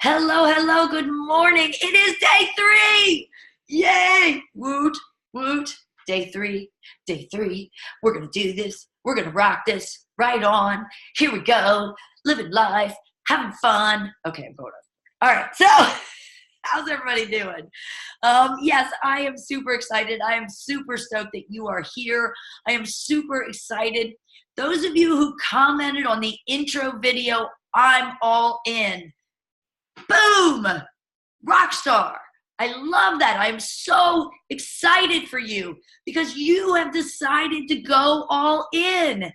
Hello, hello, good morning. It is day 3. Yay! Woot, woot. Day 3, day 3. We're going to do this. We're going to rock this. Right on. Here we go. Living life, having fun. Okay, I'm going up. All right, so how's everybody doing? Yes, I am super excited. I am super stoked that you are here. I am super excited. Those of you who commented on the intro video, I'm all in. Boom! Rockstar. I love that. I'm so excited for you because you have decided to go all in.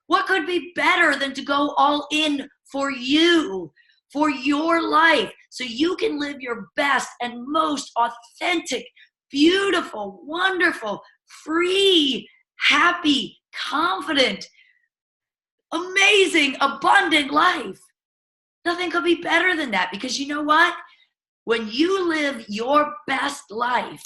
What could be better than to go all in for you, for your life, so you can live your best and most authentic, beautiful, wonderful, free, happy, confident, amazing, abundant life. Nothing could be better than that, because you know what? When you live your best life,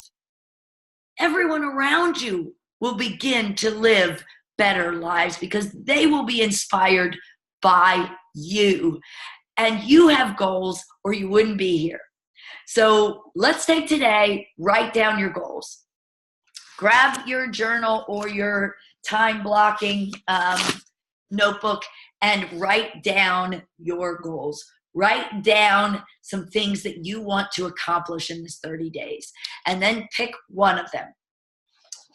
everyone around you will begin to live better lives because they will be inspired by you. And you have goals or you wouldn't be here. So let's take today, write down your goals. Grab your journal or your time blocking notebook and write down your goals. Write down some things that you want to accomplish in this 30 days. And then pick one of them.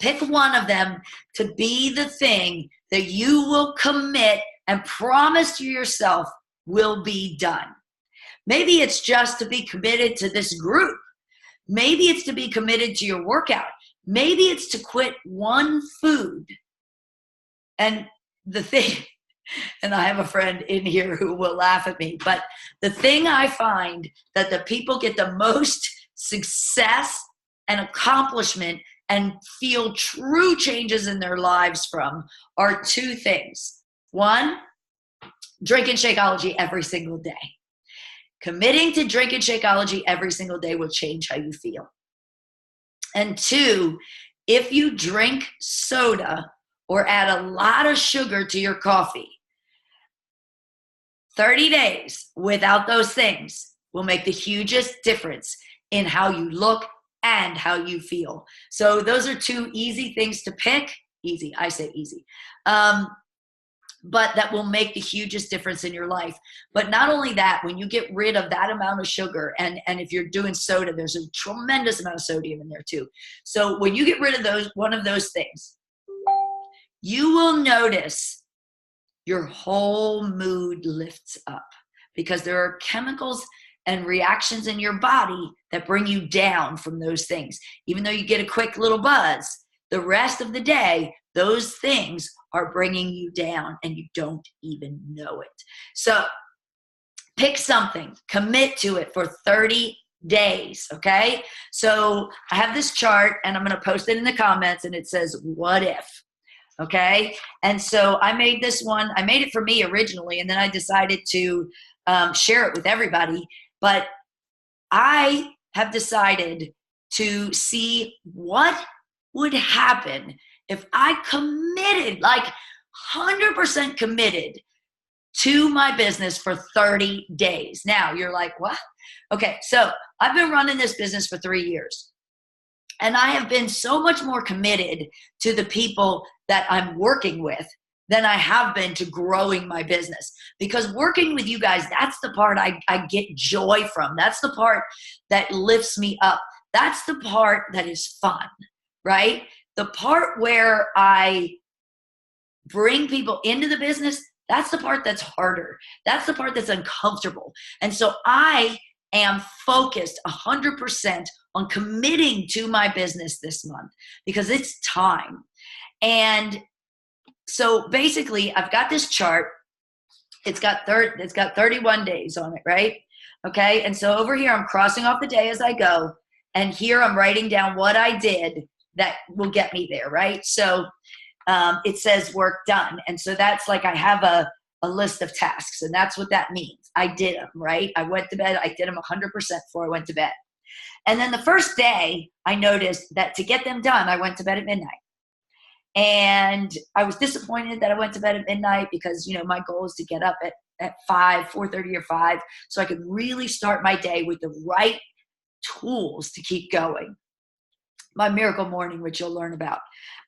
Pick one of them to be the thing that you will commit and promise to yourself will be done. Maybe it's just to be committed to this group. Maybe it's to be committed to your workout. Maybe it's to quit one food. And the thing, and I have a friend in here who will laugh at me, but the thing I find that the people get the most success and accomplishment and feel true changes in their lives from are two things. One, drinking Shakeology every single day. Committing to drinking Shakeology every single day will change how you feel. And two, if you drink soda or add a lot of sugar to your coffee, 30 days without those things will make the hugest difference in how you look and how you feel. So those are two easy things to pick. Easy, I say easy. But that will make the hugest difference in your life. But not only that, when you get rid of that amount of sugar, and if you're doing soda, there's a tremendous amount of sodium in there too. So when you get rid of one of those things, you will notice your whole mood lifts up, because there are chemicals and reactions in your body that bring you down from those things. Even though you get a quick little buzz, the rest of the day, those things are bringing you down and you don't even know it. So pick something, commit to it for 30 days, okay? So I have this chart and I'm going to post it in the comments, and it says, what if? Okay? And so I made this one. I made it for me originally, and then I decided to share it with everybody. But I have decided to see what would happen if I committed, like 100% committed to my business for 30 days. Now you're like, what? Okay, so I've been running this business for 3 years. And I have been so much more committed to the people that I'm working with than I have been to growing my business. Because working with you guys, that's the part I get joy from. That's the part that lifts me up. That's the part that is fun, right? The part where I bring people into the business, that's the part that's harder. That's the part that's uncomfortable. And so I am focused 100% on committing to my business this month because it's time. And so basically I've got this chart. It's got 31 days on it, right? Okay. And so over here, I'm crossing off the day as I go. And here I'm writing down what I did that will get me there, right? So it says work done. And so that's like I have a list of tasks, and that's what that means. I did them, right? I went to bed. I did them 100% before I went to bed. And then the first day, I noticed that to get them done, I went to bed at midnight. And I was disappointed that I went to bed at midnight because, you know, my goal is to get up at 5, 4:30 or 5, so I could really start my day with the right tools to keep going. My miracle morning, which you'll learn about.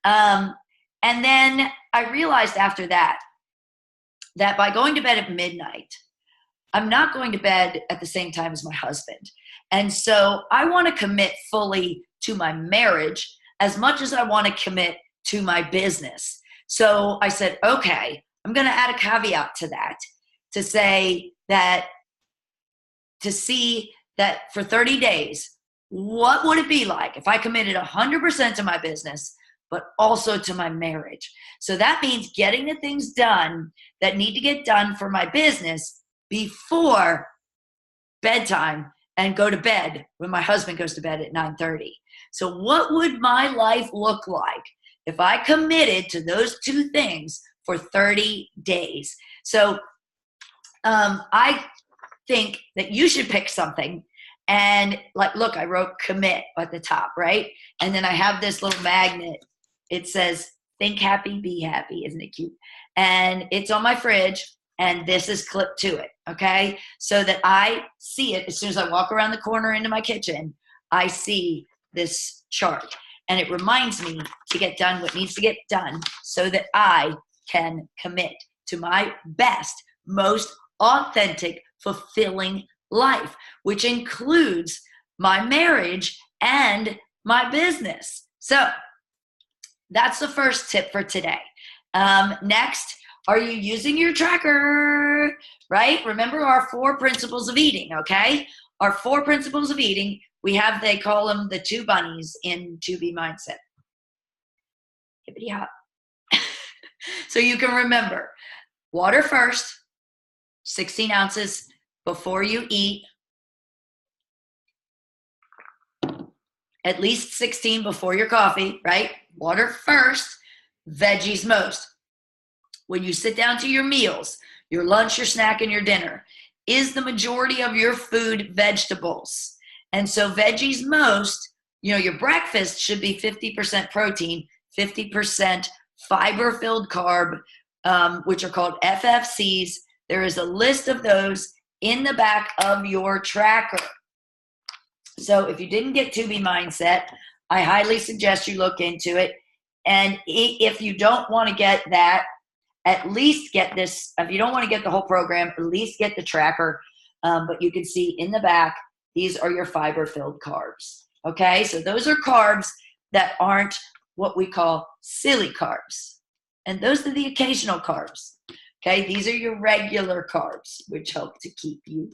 And then I realized after that by going to bed at midnight, I'm not going to bed at the same time as my husband. And so I want to commit fully to my marriage as much as I want to commit to my business. So I said, okay, I'm going to add a caveat to that, to say that, to see that for 30 days, what would it be like if I committed 100% to my business, but also to my marriage? So that means getting the things done that need to get done for my business before bedtime and go to bed when my husband goes to bed at 9:30. So what would my life look like if I committed to those two things for 30 days? So I think that you should pick something. And like, look, I wrote commit at the top, right? And then I have this little magnet. It says, think happy, be happy. Isn't it cute? And it's on my fridge, and this is clipped to it, okay? So that I see it as soon as I walk around the corner into my kitchen, I see this chart. And it reminds me to get done what needs to get done so that I can commit to my best, most authentic, fulfilling life, which includes my marriage and my business. So that's the first tip for today. Next, are you using your tracker, right? Remember our 4 principles of eating, okay? Our 4 principles of eating, they call them the 2 bunnies in 2B Mindset. Hippity hop. So you can remember, water first, 16 ounces before you eat, at least 16 before your coffee, right? Water first, veggies most. When you sit down to your meals, your lunch, your snack, and your dinner, is the majority of your food vegetables? And so veggies most, your breakfast should be 50% protein, 50% fiber-filled carb, which are called FFCs. There is a list of those in the back of your tracker. So if you didn't get 2B Mindset, I highly suggest you look into it. And if you don't want to get that, at least get this. If you don't want to get the whole program, at least get the tracker. But you can see in the back, these are your fiber-filled carbs. Okay, so those are carbs that aren't what we call silly carbs. And those are the occasional carbs. Okay, these are your regular carbs, which help to keep you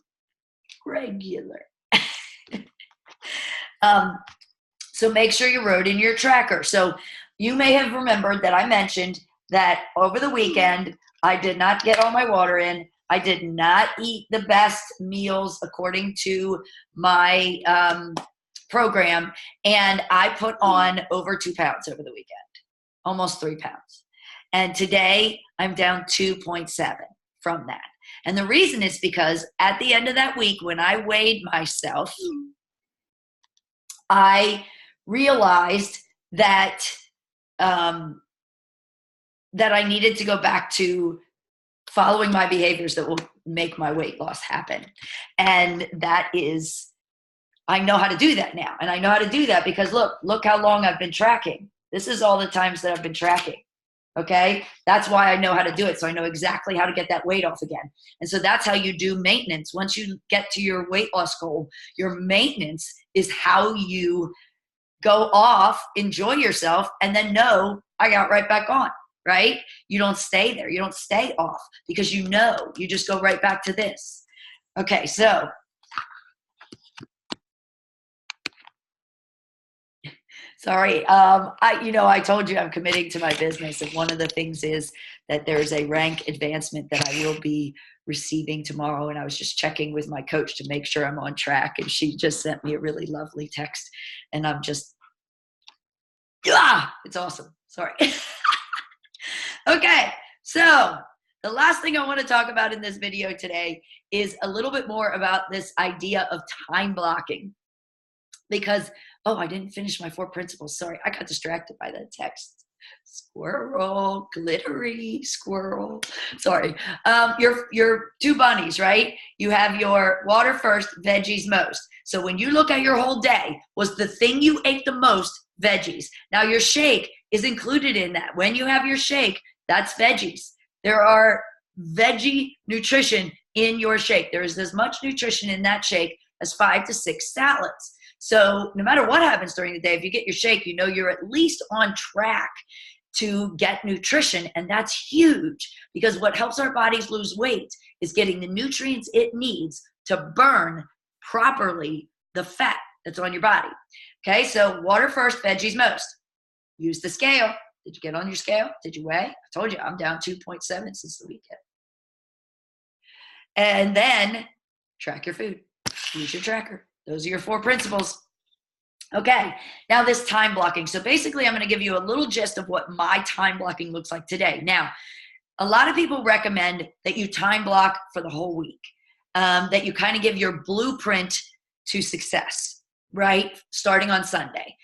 regular. So make sure you wrote in your tracker. So you may have remembered that I mentioned that over the weekend, I did not get all my water in. I did not eat the best meals according to my program. And I put on over 2 pounds over the weekend, almost 3 pounds. And today I'm down 2.7 from that. And the reason is because at the end of that week, when I weighed myself, I realized that that I needed to go back to following my behaviors that will make my weight loss happen. And that is, I know how to do that now. And I know how to do that because look how long I've been tracking. This is all the times that I've been tracking. Okay. That's why I know how to do it. So I know exactly how to get that weight off again. And so that's how you do maintenance. Once you get to your weight loss goal, your maintenance is how you go off, enjoy yourself, and then know I got right back on, right? You don't stay there. You don't stay off because you just go right back to this. Okay. So sorry. I told you I'm committing to my business. And one of the things is that there's a rank advancement that I will be receiving tomorrow. And I was just checking with my coach to make sure I'm on track. And she just sent me a really lovely text. And I'm just, it's awesome. Sorry. Okay. So the last thing I want to talk about in this video today is a little bit more about this idea of time blocking. Because, I didn't finish my 4 principles. Sorry, I got distracted by that text. Squirrel, glittery squirrel. Sorry. Your two bunnies, right? You have your water first, veggies most. So when you look at your whole day, was the thing you ate the most veggies? Now your shake is included in that. When you have your shake, that's veggies. There are veggie nutrition in your shake. There is as much nutrition in that shake as 5 to 6 salads. So no matter what happens during the day, if you get your shake, you know you're at least on track to get nutrition. And that's huge, because what helps our bodies lose weight is getting the nutrients it needs to burn properly the fat that's on your body. Okay, so water first, veggies most. Use the scale. Did you get on your scale? Did you weigh? I told you I'm down 2.7 since the weekend. And then track your food. Use your tracker. Those are your 4 principles. Okay, now this time blocking. So basically, I'm going to give you a little gist of what my time blocking looks like today. Now, a lot of people recommend that you time block for the whole week, that you kind of give your blueprint to success, right? Starting on Sunday.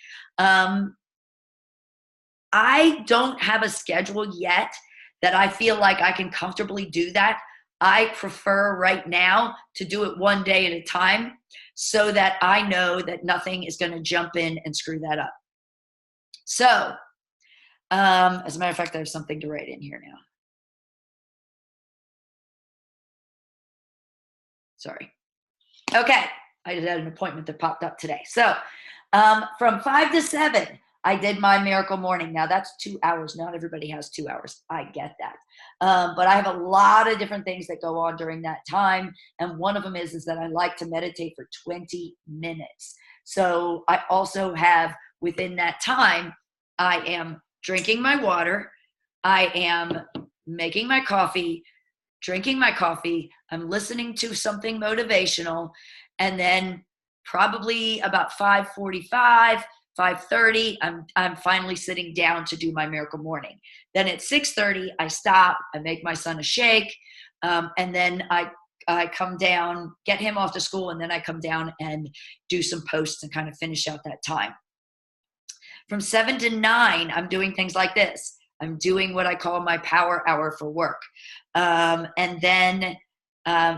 I don't have a schedule yet that I feel like I can comfortably do that. I prefer right now to do it one day at a time so that I know that nothing is going to jump in and screw that up. So, as a matter of fact, I have something to write in here now. Sorry. Okay, I just had an appointment that popped up today. So, from 5 to 7, I did my miracle morning. Now that's 2 hours. Not everybody has 2 hours. I get that. But I have a lot of different things that go on during that time. And one of them is that I like to meditate for 20 minutes. So I also have within that time, I am drinking my water. I am making my coffee, drinking my coffee. I'm listening to something motivational. And then probably about 5:45, 5:30, I'm finally sitting down to do my miracle morning. Then at 6:30, I stop, I make my son a shake, and then I come down, get him off to school, and then I come down and do some posts and kind of finish out that time. From 7 to 9, I'm doing things like this. I'm doing what I call my power hour for work. And then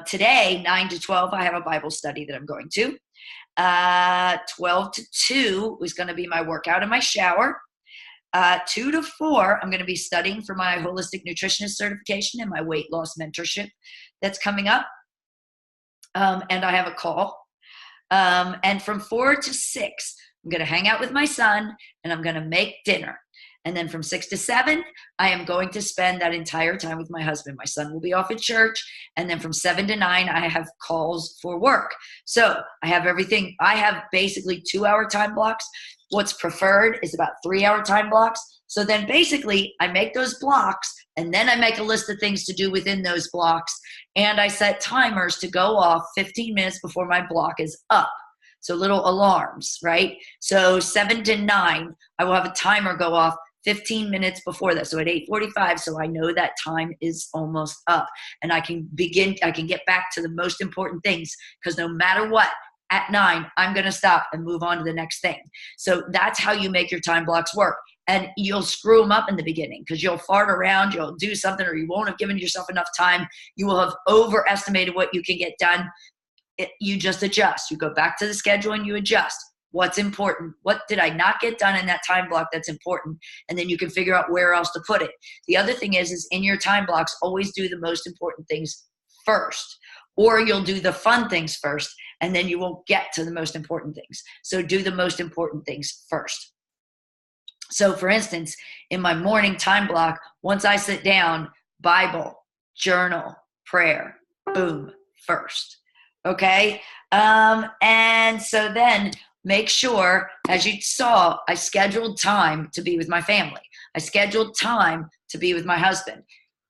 today, 9 to 12, I have a Bible study that I'm going to. 12 to 2 is going to be my workout in my shower. 2 to 4, I'm going to be studying for my holistic nutritionist certification and my weight loss mentorship that's coming up. And I have a call. And from 4 to 6, I'm going to hang out with my son and I'm going to make dinner. And then from 6 to 7, I am going to spend that entire time with my husband. My son will be off at church. And then from 7 to 9, I have calls for work. So I have everything. I have basically 2-hour time blocks. What's preferred is about 3-hour time blocks. So then basically I make those blocks and then I make a list of things to do within those blocks. And I set timers to go off 15 minutes before my block is up. So little alarms, right? So 7 to 9, I will have a timer go off 15 minutes before that. So at 8:45, so I know that time is almost up and I can get back to the most important things, because no matter what, at 9, I'm going to stop and move on to the next thing. So that's how you make your time blocks work. And you'll screw them up in the beginning because you'll fart around, you'll do something, or you won't have given yourself enough time. You will have overestimated what you can get done. You just adjust. You go back to the schedule and you adjust. What's important? What did I not get done in that time block that's important? And then you can figure out where else to put it. The other thing is in your time blocks, always do the most important things first, or you'll do the fun things first, and then you won't get to the most important things. So do the most important things first. So for instance, in my morning time block, once I sit down, Bible, journal, prayer, boom, first. Okay? And so then make sure, as you saw, I scheduled time to be with my family. I scheduled time to be with my husband.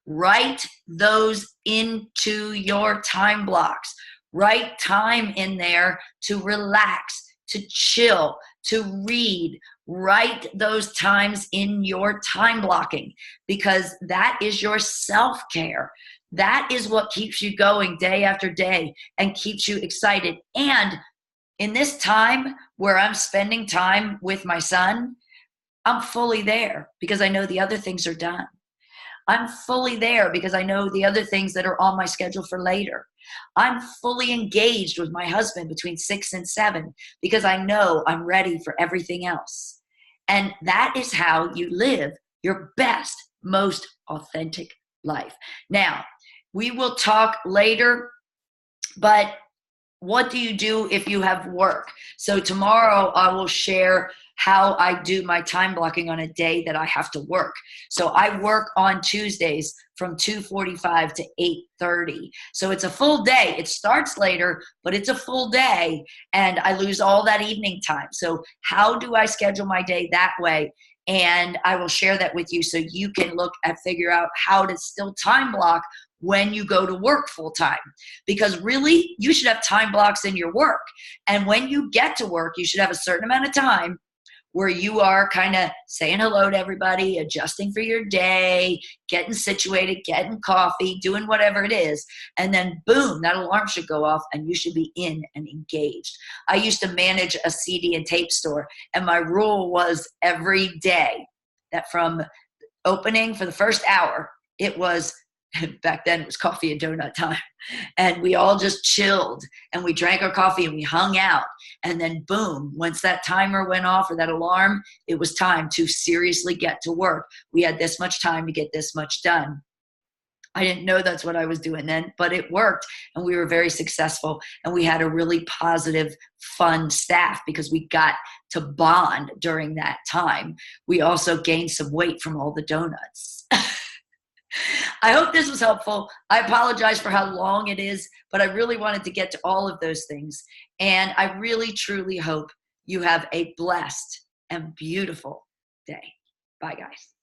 Write those into your time blocks. Write time in there to relax, to chill, to read. Write those times in your time blocking, because that is your self-care. That is what keeps you going day after day and keeps you excited. And in this time where I'm spending time with my son, I'm fully there because I know the other things are done. I'm fully there because I know the other things that are on my schedule for later. I'm fully engaged with my husband between 6 and 7 because I know I'm ready for everything else. And that is how you live your best, most authentic life. Now, we will talk later, but what do you do if you have work? So tomorrow I will share how I do my time blocking on a day that I have to work. So I work on Tuesdays from 2:45 to 8:30. So it's a full day. It starts later, but it's a full day and I lose all that evening time. So how do I schedule my day that way? And I will share that with you so you can look and figure out how to still time block when you go to work full time. Because really, you should have time blocks in your work. And when you get to work, you should have a certain amount of time where you are kind of saying hello to everybody, adjusting for your day, getting situated, getting coffee, doing whatever it is. And then boom, that alarm should go off and you should be in and engaged. I used to manage a CD and tape store, and my rule was every day that from opening for the first hour, it was back then it was coffee and donut time, and we all just chilled and we drank our coffee and we hung out, and then boom, once that timer went off or that alarm, it was time to seriously get to work. We had this much time to get this much done. I didn't know that's what I was doing then, but it worked and we were very successful, and we had a really positive, fun staff because we got to bond during that time. We also gained some weight from all the donuts. I hope this was helpful. I apologize for how long it is, but I really wanted to get to all of those things. And I really, truly hope you have a blessed and beautiful day. Bye, guys.